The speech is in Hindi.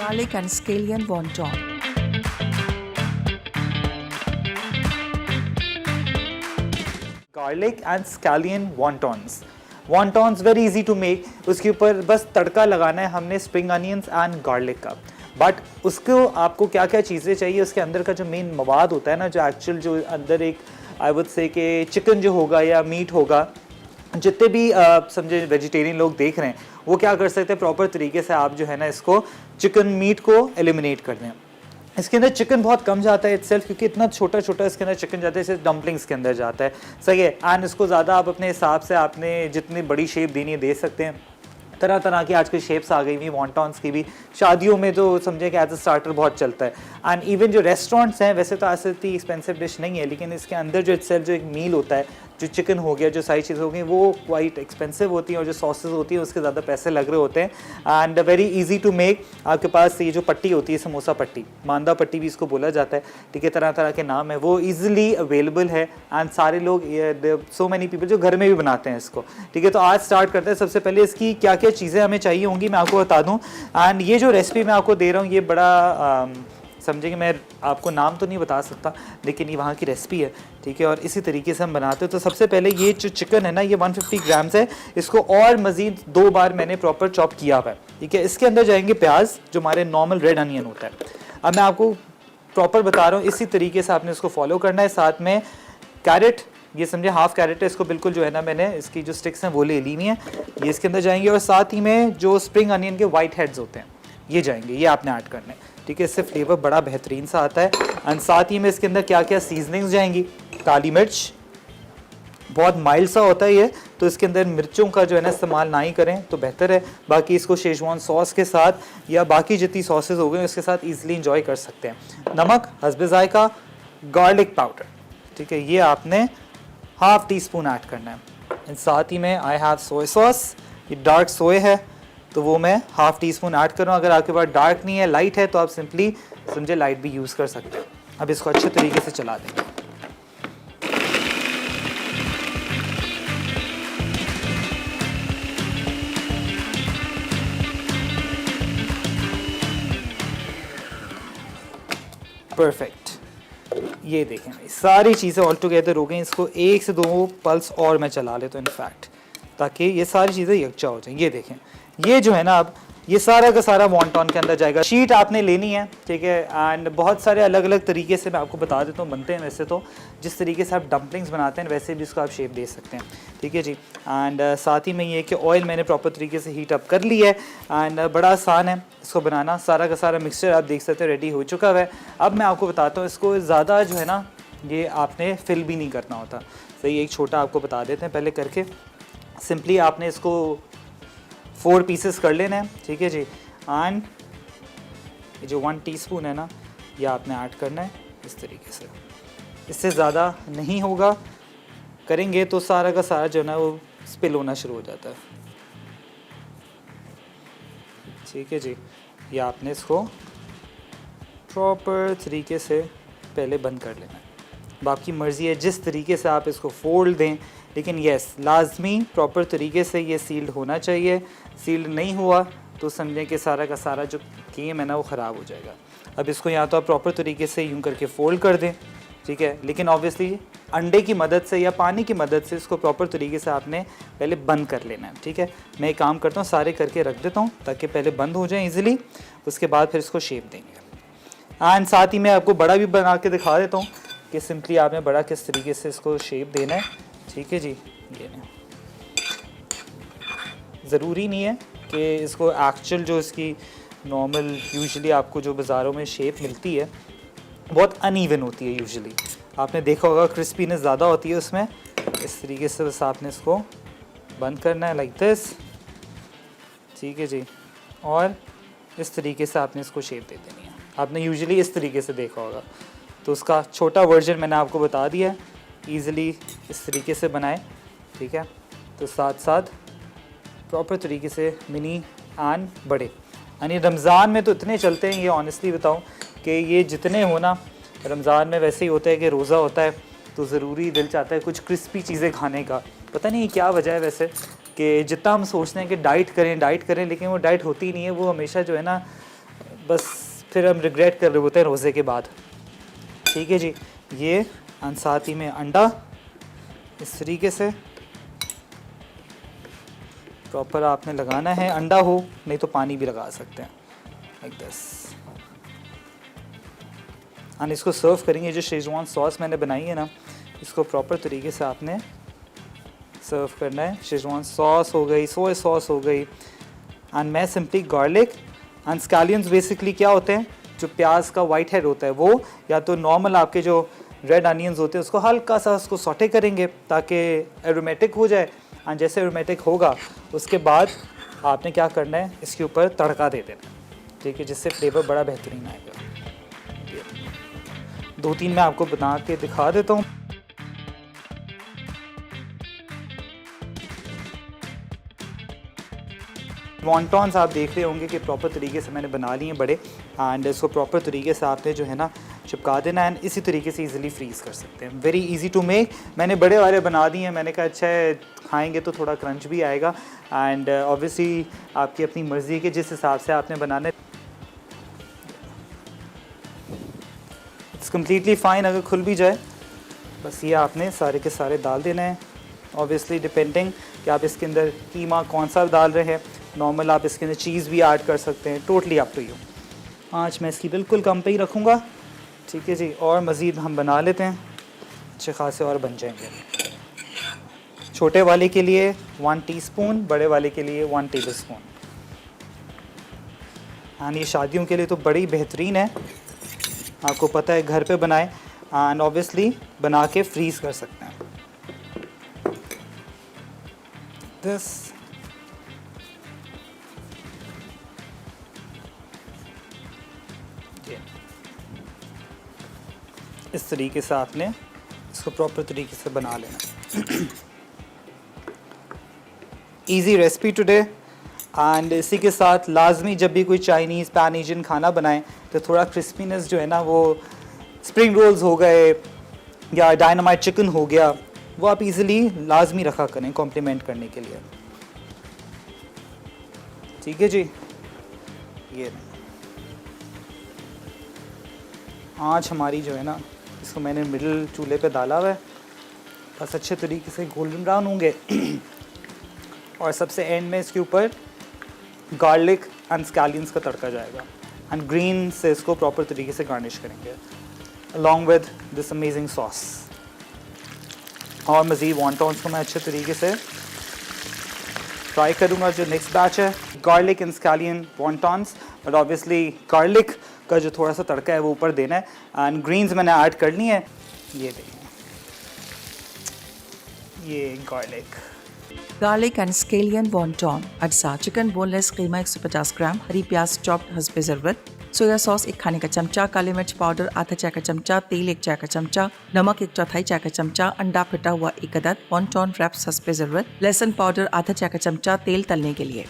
garlic and scallion wonton. Garlic and scallion wontons. Wontons very easy to make. उसके ऊपर बस तड़का लगाना है हमने स्प्रिंग अनियंस एंड गार्लिक का। बट उसको आपको क्या क्या चीज़ें चाहिए, उसके अंदर का जो मेन मवाद होता है ना, जो एक्चुअल जो अंदर एक आई वुड से कि चिकन जो होगा या मीट होगा, जितने भी समझे वेजिटेरियन लोग देख रहे हैं वो क्या कर सकते हैं, प्रॉपर तरीके से आप जो है ना इसको चिकन मीट को एलिमिनेट कर दें। इसके अंदर चिकन बहुत कम जाता है इटसेल्फ, क्योंकि इतना छोटा छोटा इसके अंदर चिकन जाता है, जैसे डम्पलिंग्स के अंदर जाता है। सही है। एंड इसको ज़्यादा आप अपने हिसाब से आपने जितनी बड़ी शेप देनी है दे सकते हैं। तरह तरह की आजकल शेप्स आ गई हुई वॉन्टॉन्स की भी, शादियों में तो समझे कि एज अ स्टार्टर बहुत चलता है। एंड इवन जो रेस्टोरेंट्स हैं, वैसे तो ऐसे इतनी एक्सपेंसिव डिश नहीं है, लेकिन इसके अंदर जो इटसेल्फ जो एक मील होता है, जो चिकन हो गया, जो सारी चीज़ें हो गई, वो क्वाइट एक्सपेंसिव होती हैं, और जो सॉसेज होती हैं उसके ज़्यादा पैसे लग रहे होते हैं। And very easy to make. आपके पास ये जो पट्टी होती है, समोसा पट्टी, मांदा पट्टी भी इसको बोला जाता है, ठीक है, तरह तरह के नाम है, वो ईजिली अवेलेबल है। एंड सारे लोग, सो मैनी पीपल जो घर में भी बनाते हैं इसको, ठीक है। तो आज स्टार्ट करते हैं। सबसे पहले इसकी क्या क्या चीज़ें हमें चाहिए होंगी मैं आपको बता दूँ। एंड ये जो रेसिपी मैं आपको दे रहा हूँ, ये बड़ा समझे कि मैं आपको नाम तो नहीं बता सकता, लेकिन ये वहाँ की रेसिपी है, ठीक है, और इसी तरीके से हम बनाते हैं। तो सबसे पहले ये जो चिकन है ना, ये 150 ग्राम्स है। इसको और मज़ीद 2 बार मैंने प्रॉपर चॉप किया हुआ है, ठीक है। इसके अंदर जाएंगे प्याज, जो हमारे नॉर्मल रेड अनियन होता है। अब मैं आपको प्रॉपर बता रहा हूँ, इसी तरीके से आपने इसको फॉलो करना है। साथ में कैरेट, ये समझे हाफ कैरेट है, इसको बिल्कुल जो है ना मैंने इसकी जो स्टिक्स हैं वो ले ली हुई हैं, ये इसके अंदर जाएंगे। और साथ ही में जो स्प्रिंग अनियन के वाइट हेड्स होते हैं ये जाएंगे, ये आपने ऐड करने, ठीक है। इससे फ्लेवर बड़ा बेहतरीन सा आता है। एंड साथ ही में इसके अंदर क्या क्या सीजनिंग्स जाएंगी, काली मिर्च, बहुत माइल्ड सा होता है ये, तो इसके अंदर मिर्चों का जो है ना इस्तेमाल ना ही करें तो बेहतर है। बाकी इसको शेजवान सॉस के साथ या बाकी जितनी सॉसेज हो गई उसके साथ ईजिली इंजॉय कर सकते हैं। नमक हस्बे जायका, गार्लिक पाउडर, ठीक है, ये आपने हाफ टी स्पून ऐड करना है। एंड साथ ही में आई हैव सोया सॉस, ये डार्क सोया है, तो वो मैं हाफ टी स्पून ऐड कर रहा हूँ। अगर आपके पास डार्क नहीं है, लाइट है, तो आप सिंपली समझे लाइट भी यूज़ कर सकते हैं। अब इसको अच्छे तरीके से चला देंगे। परफेक्ट। ये देखें भाई, सारी चीज़ें ऑल टुगेदर हो गई। इसको 1 से 2 पल्स और मैं चला लेता हूँ इनफैक्ट, ताकि ये सारी चीज़ें यकजा हो जाएं। ये देखें, ये जो है ना, अब ये सारा का सारा वॉन्टॉन के अंदर जाएगा। शीट आपने लेनी है, ठीक है। एंड बहुत सारे अलग अलग तरीके से मैं आपको बता देता हूँ बनते हैं। वैसे तो जिस तरीके से आप डम्पलिंग्स बनाते हैं वैसे भी इसको आप शेप दे सकते हैं, ठीक है जी। एंड साथ ही में ये कि ऑयल मैंने प्रॉपर तरीके से हीट अप कर लिया है। एंड बड़ा आसान है इसको बनाना। सारा का सारा मिक्सचर आप देख सकते हैं रेडी हो चुका है। अब मैं आपको बताता हूँ, इसको ज़्यादा जो है ना ये आपने फिल भी नहीं करना होता। सही, एक छोटा आपको बता देते हैं पहले करके। सिंपली आपने इसको 4 पीसेस कर लेना है, ठीक है जी। एंड ये जो 1 टीस्पून है ना, ये आपने ऐड करना है इस तरीके से। इससे ज़्यादा नहीं होगा, करेंगे तो सारा का सारा जो है ना वो स्पिल होना शुरू हो जाता है, ठीक है जी। ये आपने इसको प्रॉपर तरीके से पहले बंद कर लेना है। बाकी मर्ज़ी है जिस तरीके से आप इसको फोल्ड दें, लेकिन यस लाजमी प्रॉपर तरीके से ये सील्ड होना चाहिए। सील्ड नहीं हुआ तो समझें कि सारा का सारा जो गेम है ना वो ख़राब हो जाएगा। अब इसको या तो आप प्रॉपर तरीके से यूं करके फोल्ड कर दें, ठीक है, लेकिन ऑब्वियसली अंडे की मदद से या पानी की मदद से इसको प्रॉपर तरीके से आपने पहले बंद कर लेना है, ठीक है। मैं एक काम करता हूँ, सारे करके रख देता हूँ ताकि पहले बंद हो जाए ईज़िली, उसके बाद फिर इसको शेप देंगे। एंड साथ ही मैं आपको बड़ा भी बना के दिखा देता हूँ कि सिंपली आपने बड़ा किस तरीके से इसको शेप देना है, ठीक है जी। ये नहीं, ज़रूरी नहीं है कि इसको एक्चुअल जो इसकी नॉर्मल यूजुअली आपको जो बाज़ारों में शेप मिलती है बहुत अनइवन होती है यूजुअली। आपने देखा होगा क्रिस्पीनेस ज़्यादा होती है उसमें। इस तरीके से बस आपने इसको बंद करना है लाइक दिस, ठीक है जी। और इस तरीके से आपने इसको शेप दे देनी है। आपने यूजुअली इस तरीके से देखा होगा, तो उसका छोटा वर्जन मैंने आपको बता दिया है। ईज़िली इस तरीके से बनाएं, ठीक है। तो साथ साथ प्रॉपर तरीके से मिनी एंड बड़े, यानी रमज़ान में तो इतने चलते हैं, ये ऑनेस्टली बताऊं कि ये जितने हो ना, रमज़ान में वैसे ही होता है कि रोज़ा होता है तो ज़रूरी दिल चाहता है कुछ क्रिस्पी चीज़ें खाने का। पता नहीं क्या वजह है वैसे, कि जितना हम सोचते हैं कि डाइट करें, लेकिन वो डाइट होती नहीं है। वो हमेशा जो है ना बस फिर हम रिग्रेट कर रहे होते हैं रोज़े के बाद। ठीक है जी, ये और साथ ही में अंडा इस तरीके से प्रॉपर आपने लगाना है। अंडा हो, नहीं तो पानी भी लगा सकते हैं लाइक दिस। और इसको सर्व करेंगे। जो शेजवान सॉस मैंने बनाई है ना, इसको प्रॉपर तरीके से आपने सर्व करना है। शेजवान सॉस हो गई, सोया सॉस हो गई, एंड मैं सिंपली गार्लिक एंड स्कैलियंस बेसिकली क्या होते हैं, जो प्याज का वाइट हेड होता है वो, या तो नॉर्मल आपके जो रेड अनियंस होते हैं उसको हल्का सा उसको सॉटे करेंगे ताकि एरोमेटिक हो जाए। एंड जैसे एरोमेटिक होगा उसके बाद आपने क्या करना है, इसके ऊपर तड़का दे देना है। ठीक है, जिससे फ्लेवर बड़ा बेहतरीन आएगा। 2-3 मैं आपको बना के दिखा देता हूँ। वॉन्टॉन्स आप देख रहे होंगे कि प्रॉपर तरीके से मैंने बना लिए हैं बड़े, एंड इसको प्रॉपर तरीके से आपने जो है ना चिपका देना है। इसी तरीके से इजीली फ्रीज़ कर सकते हैं। Very easy to make. मैंने बड़े वाले बना दिए हैं। मैंने कहा अच्छा है खाएंगे तो थोड़ा क्रंच भी आएगा। एंड ऑब्वियसली आपकी अपनी मर्ज़ी के जिस हिसाब से आपने बनाना है। इट्स कम्प्लीटली फ़ाइन अगर खुल भी जाए। बस ये आपने सारे के सारे डाल देना है। ऑब्वियसली डिपेंडिंग कि आप इसके अंदर कीमा कौन सा डाल रहे हैं। नॉर्मल आप इसके अंदर चीज़ भी ऐड कर सकते हैं, टोटली अप टू यू। आँच मैं इसकी बिल्कुल कम पे ही रखूँगा। ठीक है जी, और मज़ीद हम बना लेते हैं, अच्छे खासे और बन जाएंगे। छोटे वाले के लिए 1 टीस्पून, बड़े वाले के लिए 1 टेबलस्पून। एंड ये शादियों के लिए तो बड़ी बेहतरीन है, आपको पता है घर पे बनाएं एंड ऑब्वियसली बना के फ्रीज़ कर सकते हैं। दिस इस तरीके से आपने इसको प्रॉपर तरीके से बना लेना। Easy recipe today. एंड इसी के साथ लाजमी जब भी कोई चाइनीज़ पैन एशियन खाना बनाएं तो थोड़ा क्रिस्पीनेस जो है ना, वो स्प्रिंग रोल्स हो गए या डायनामाइट चिकन हो गया, वो आप इजीली लाजमी रखा करें कॉम्प्लीमेंट करने के लिए। ठीक है जी, ये आँच हमारी जो है ना, इसको मैंने मिडिल चूल्हे पे डाला हुआ है। बस अच्छे तरीके से गोल्डन ब्राउन होंगे। और सबसे एंड में इसके ऊपर गार्लिक एंड स्कैलियंस का तड़का जाएगा। एंड ग्रीन से इसको प्रॉपर तरीके से गार्निश करेंगे along with this amazing sauce. और मज़ीद वॉन्टॉन्स को मैं अच्छे तरीके से फ्राई करूँगा। जो नेक्स्ट बैच है garlic and scallion wontons, but obviously garlic का जो थोड़ा सा तड़का है वो ऊपर देना है। एंड ग्रीन्स मैंने ऐड कर ली है। ये देखिए, ये garlic Garlic and scallion wonton, अज्जा चिकन बोनलेस कीमा 150 ग्राम, हरी प्याज चॉप्ड हस्बे ज़रूरत, सोया सॉस 1 खाने का चमचा, काली मिर्च पाउडर आधा चाय का चमचा, तेल 1 चाय का चमचा, नमक 1/4 चाय का चमचा, अंडा फिटा हुआ 1 अदद, वॉन्टॉन रैप्स हस्बे ज़रूरत, लहसुन पाउडर आधा चाय का चमचा, तेल तलने के लिए।